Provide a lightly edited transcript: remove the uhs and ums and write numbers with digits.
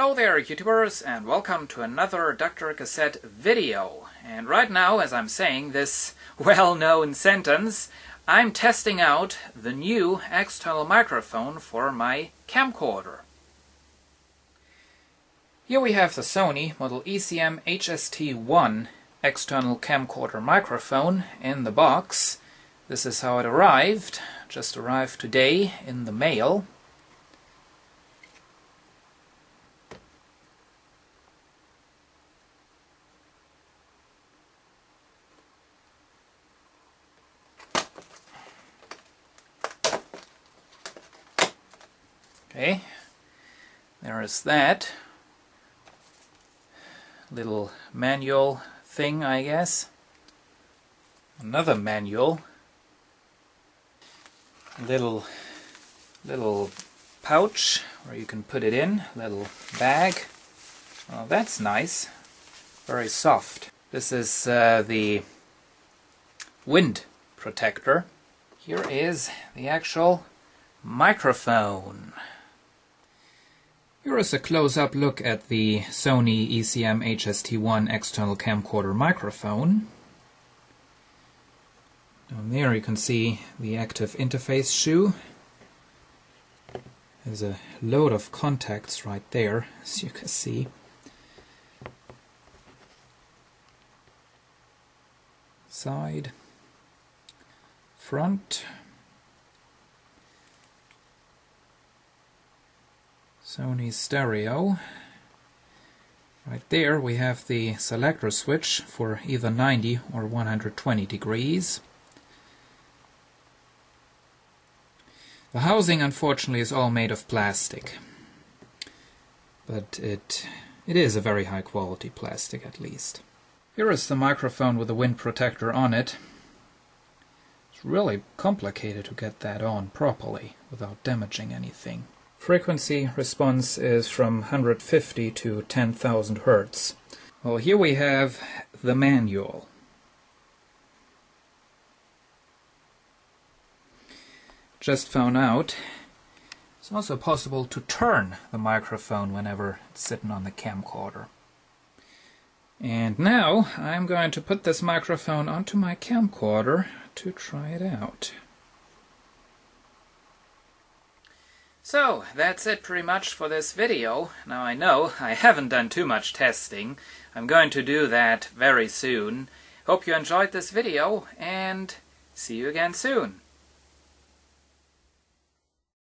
Hello there YouTubers, and welcome to another DrCassette video. And right now, as I'm saying this well-known sentence, I'm testing out the new external microphone for my camcorder. Here we have the Sony model ECM-HST1 external camcorder microphone in the box. This is how it arrived. Just arrived today in the mail. Okay, there is that little manual thing, I guess. Another manual. Little pouch where you can put it in. Little bag. Oh, that's nice. Very soft. This is the wind protector. Here is the actual microphone. Here is a close-up look at the Sony ECM-HST1 external camcorder microphone. Down there you can see the active interface shoe. There's a load of contacts right there, as you can see. Side, front. Sony stereo. Right there we have the selector switch for either 90 or 120 degrees. The housing unfortunately is all made of plastic, but it is a very high quality plastic at least. Here is the microphone with the wind protector on it. It's really complicated to get that on properly without damaging anything. Frequency response is from 150 to 10,000 Hertz. Well, here we have the manual. Just found out it's also possible to turn the microphone whenever it's sitting on the camcorder. And now I'm going to put this microphone onto my camcorder to try it out. So, that's it pretty much for this video. Now I know I haven't done too much testing. I'm going to do that very soon. Hope you enjoyed this video, and see you again soon.